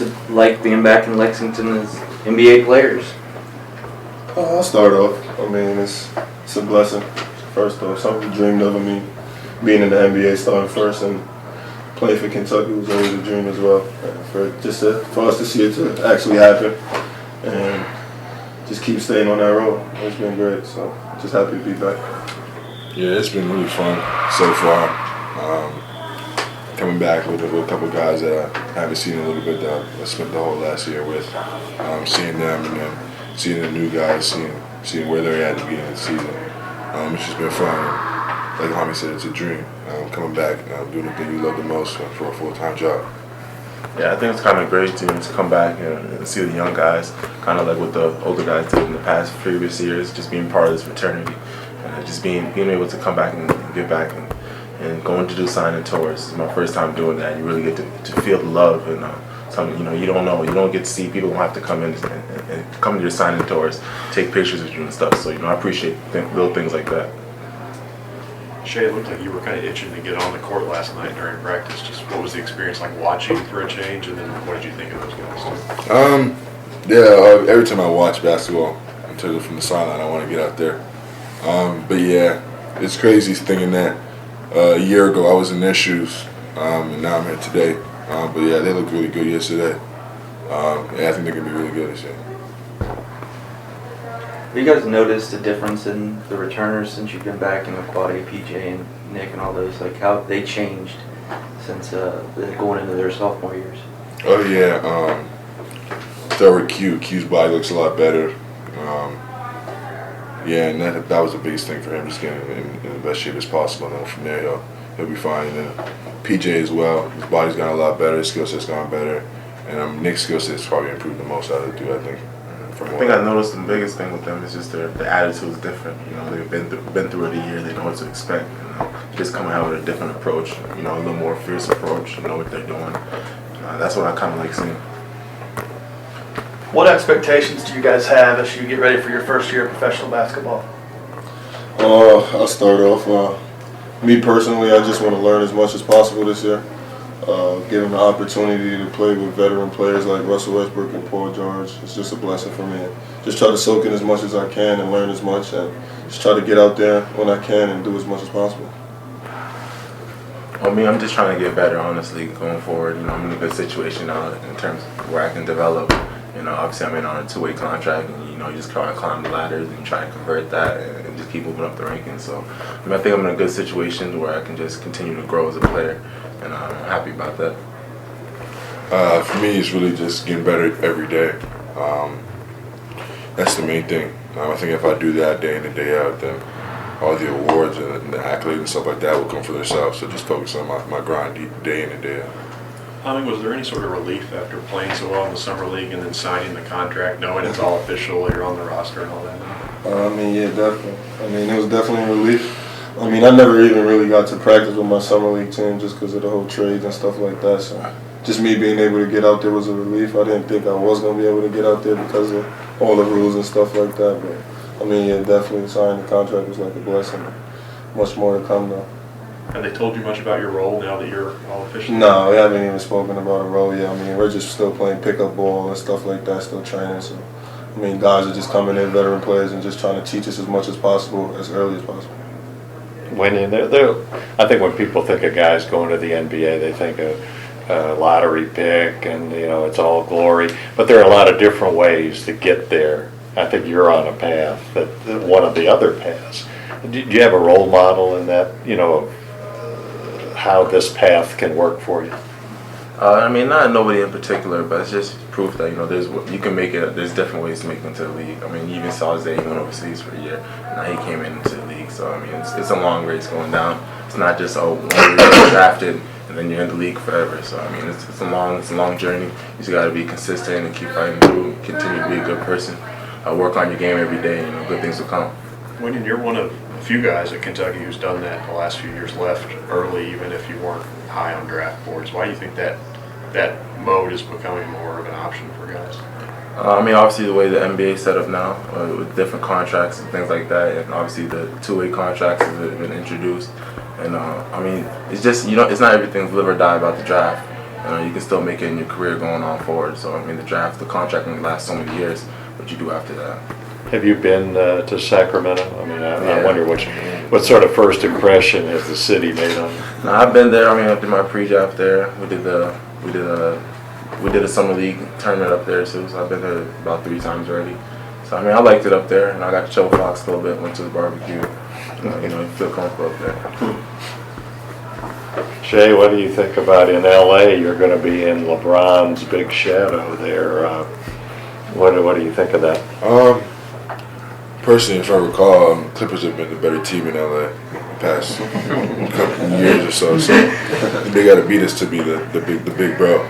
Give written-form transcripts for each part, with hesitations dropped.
what's it like being back in Lexington as NBA players? I'll start off. I mean, it's a blessing. First off, something we dreamed of. I mean, being in the NBA starting first and playing for Kentucky was always a dream as well. And for us to see it to actually happen and just keep staying on that road, it's been great. So just happy to be back. Yeah, it's been really fun so far. Coming back with a couple of guys that I haven't seen a little bit that I spent the whole last year with, seeing them and then seeing the new guys, seeing where they're at the beginning of the season. It's just been fun. Like Hamidou said, it's a dream. Coming back, doing the thing you love the most for a full-time job. Yeah, I think it's kind of great to come back and see the young guys, kind of like what the older guys did in the past previous years, just being part of this fraternity, and just being able to come back and get back and going to do signing tours. It's my first time doing that. You really get to feel the love and something you don't know. You don't get to see people who have to come in and come to your signing tours, take pictures with you and stuff. So I appreciate little things like that. Shai, it looked like you were kind of itching to get on the court last night during practice. Just what was the experience like watching for a change, and then what did you think of those guys? Every time I watch basketball, from the sideline, I want to get out there. But yeah, it's crazy thinking that a year ago I was in their shoes, and now I'm here today. But yeah, they looked really good yesterday. I think they're gonna be really good this year. Have you guys noticed a difference in the returners since you've been back in the Quade, PJ, and Nick, and all those? Like how they changed since going into their sophomore years? Oh yeah, start with Q. Q's body looks a lot better. Yeah, and that was the biggest thing for him, just getting in the best shape as possible. And then from there, he'll be fine. And then PJ as well, his body's gotten a lot better, his skill set's gone better, and Nick's skill set's probably improved the most out of the two, I think. I think I noticed the biggest thing with them is just their attitude is different. They've been through it a year. They know what to expect. Just coming out with a different approach. A little more fierce approach. Know what they're doing. That's what I kind of like seeing. What expectations do you guys have as you get ready for your first year of professional basketball? I'll start off. Me personally, I just want to learn as much as possible this year. Given the opportunity to play with veteran players like Russell Westbrook and Paul George, it's just a blessing for me. Just try to soak in as much as I can and learn as much, and just try to get out there when I can and do as much as possible. Well, I'm just trying to get better, honestly, going forward. I'm in a good situation now in terms of where I can develop. Obviously I'm in on a two-way contract, and you just try to climb the ladders and try to convert that and just keep moving up the rankings. So I think I'm in a good situation where I can just continue to grow as a player, and I'm happy about that. For me, it's really just getting better every day. That's the main thing. I think if I do that day in and day out, then all the awards and the accolades and stuff like that will come for themselves. So just focus on my grind day in and day out. Was there any sort of relief after playing so well in the summer league and then signing the contract, knowing it's all official, you're on the roster and all that? Yeah, definitely. It was definitely a relief. I never even really got to practice with my summer league team just because of the whole trades and stuff like that. So just me being able to get out there was a relief. I didn't think I was going to be able to get out there because of all the rules and stuff like that. But definitely signing the contract was like a blessing. Much more to come though. Have they told you much about your role now that you're all official? No, we haven't even spoken about a role yet. We're just still playing pickup ball and stuff like that, still training. So, guys are just coming in, veteran players, and just trying to teach us as much as possible, as early as possible. I think when people think of guys going to the NBA, they think of a lottery pick and, it's all glory. But there are a lot of different ways to get there. I think you're on a path, that one of the other paths. Do you have a role model in that, of how this path can work for you? Not nobody in particular, but it's just proof that you can make it. There's different ways to make it into the league. You even saw Zay went overseas for a year. Now he came into the league, so it's a long race going down. It's not just one year you're drafted and then you're in the league forever. So it's a long journey. You just got to be consistent and keep fighting through. Continue to be a good person. Work on your game every day. Good things will come. Wenyen, you're one of a few guys at Kentucky who's done that the last few years, left early even if you weren't high on draft boards. Why do you think that mode is becoming more of an option for guys? Obviously the way the NBA is set up now, with different contracts and things like that, and obviously the two-way contracts have been introduced. And it's just it's not everything's live or die about the draft. you can still make it in your career going on forward. So I mean, the contract only lasts so many years, but you do after that. Have you been to Sacramento? I mean, I Yeah. wonder what sort of first impression has the city made on you? No, I've been there. I mean, I did my pre-draft there. We did a summer league tournament up there too. So I've been there about 3 times already. So I mean, I liked it up there, and I got to chill with Fox a little bit. Went to the barbecue. You know, you feel comfortable up there. Shai, what do you think about in LA? You're going to be in LeBron's big shadow there. What do you think of that? Personally, if I recall, Clippers have been the better team in LA the past couple of years or so. So they got to beat us to be the big bro.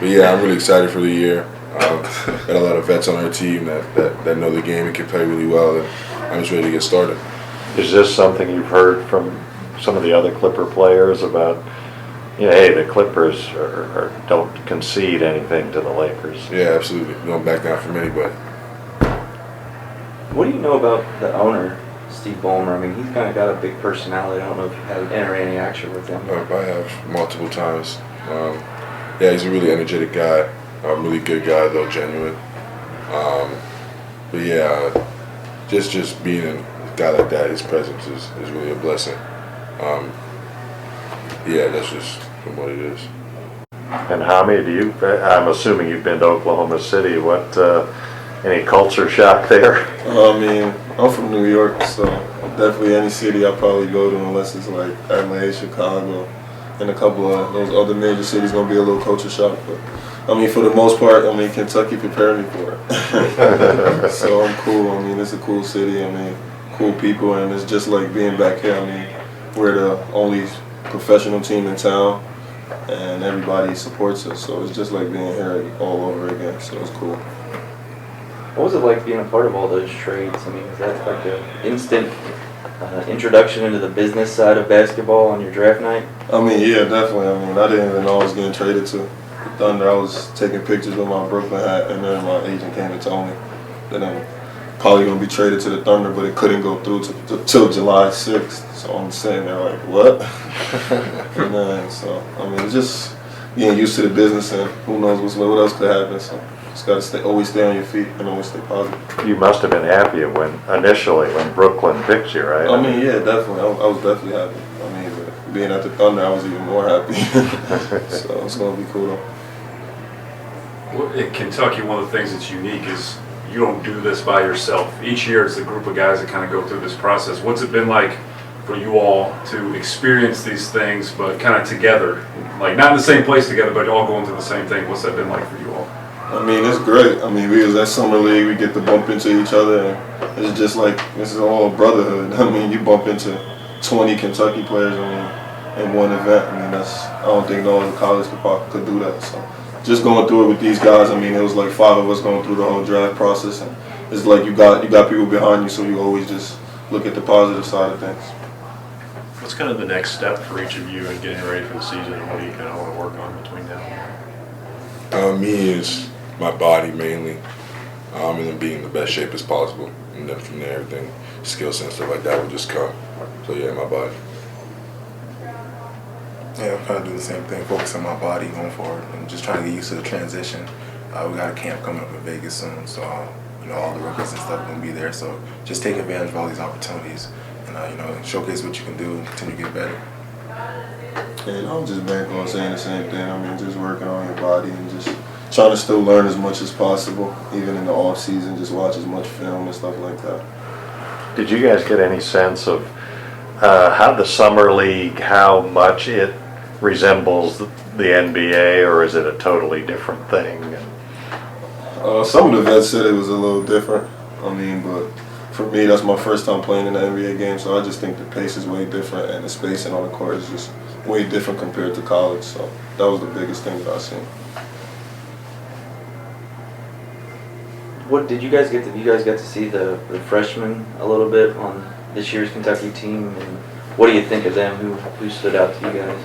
But yeah, I'm really excited for the year. Got a lot of vets on our team that know the game and can play really well, and I'm just ready to get started. Is this something you've heard from some of the other Clipper players about? Hey, the Clippers don't concede anything to the Lakers. Yeah, absolutely. We don't back down from anybody. What do you know about the owner, Steve Ballmer? I mean, he's kind of got a big personality. I don't know if you have any action with him. I have multiple times. Yeah, he's a really energetic guy. A really good guy, though, genuine. But yeah, just being a guy like that, his presence is really a blessing. Yeah, that's just what it is. And Hamid, I'm assuming you've been to Oklahoma City. What, any culture shock there? I mean, I'm from New York, so definitely any city I'll probably go to unless it's like LA, Chicago, and a couple of those other major cities gonna be a little culture shock. But I mean, for the most part, I mean, Kentucky prepared me for it. So I'm cool. I mean, it's a cool city. I mean, cool people, and it's just like being back here. I mean, we're the only professional team in town, and everybody supports us. So it's just like being here all over again. So it's cool. What was it like being a part of all those trades? I mean, is that like an instant introduction into the business side of basketball on your draft night? I mean, yeah, definitely. I mean, I didn't even know I was getting traded to the Thunder. I was taking pictures with my Brooklyn hat, and then my agent came and told me that I'm probably going to be traded to the Thunder, but it couldn't go through till July 6th. So I'm sitting there like, what? And then, so, I mean, it's just getting used to the business, and who knows what else could happen. So just got to always stay on your feet and always stay positive. You must have been happy initially when Brooklyn picked you, right? I mean, yeah, definitely. I was definitely happy. I mean, but being at the Thunder, I was even more happy. So it's going to be cool, though. Well, in Kentucky, one of the things that's unique is you don't do this by yourself. Each year it's a group of guys that kind of go through this process. What's it been like for you all to experience these things, but kind of together? Like, not in the same place together, but all going through the same thing. What's that been like for you all? I mean, it's great. I mean, we was at Summer League, we get to bump into each other, and it's just like, this is all brotherhood. I mean, you bump into 20 Kentucky players, I mean, in one event. I mean, I don't think no other college could do that. So just going through it with these guys, I mean, it was like 5 of us going through the whole draft process, and it's like you got people behind you, so you always just look at the positive side of things. What's kind of the next step for each of you in getting ready for the season, and what do you kind of want to work on between now and then? Me is my body mainly, and then being in the best shape as possible, and then from there everything, skill set and stuff like that will just come. So yeah, my body. Yeah, I'm trying to do the same thing, focus on my body going forward, and just trying to get used to the transition. We got a camp coming up in Vegas soon, so you know, all the rookies and stuff are gonna be there. So just take advantage of all these opportunities, and you know, showcase what you can do and continue to get better. And I'm just back on saying the same thing. I mean, just working on your body and just trying to still learn as much as possible, even in the off season. Just watch as much film and stuff like that. Did you guys get any sense of how the summer league, how much it resembles the NBA, or is it a totally different thing? Some of the vets said it was a little different. I mean, but for me, that's my first time playing in the NBA game, so I just think the pace is way different, and the spacing on the court is just way different compared to college. So that was the biggest thing that I seen. What did you guys get to? You guys got to see the freshmen a little bit on this year's Kentucky team, and what do you think of them? Who stood out to you guys?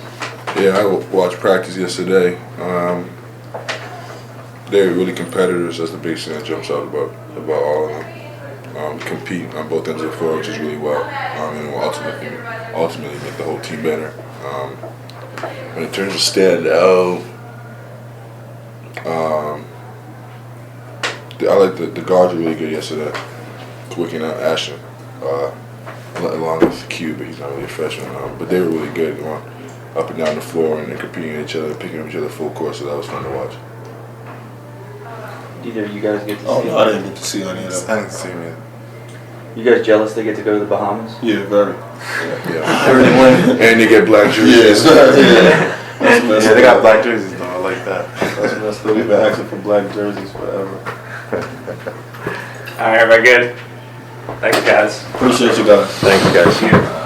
Yeah, I watched practice yesterday. They're really competitors. That's the biggest thing that jumps out about all of them. Compete on both ends of the floor, which is really well, and will ultimately make the whole team better. In terms of standout, I like the guards were really good yesterday. Wicking out Ashton, along with Q, but he's not really a freshman. But they were really good going up and down the floor and competing with each other, picking up each other full court, so that was fun to watch. Either of you guys get to Oh see? no, I didn't get to see any of I that. didn't see him You guys jealous they get to go to the Bahamas? Yeah, very. Yeah. And they get black jerseys. Yeah. That's messed Yeah, they got up. black jerseys though. I like that. That's messed up. We've been asking for black jerseys forever. All right, very good. Thanks, guys. Appreciate you guys. Thanks, guys.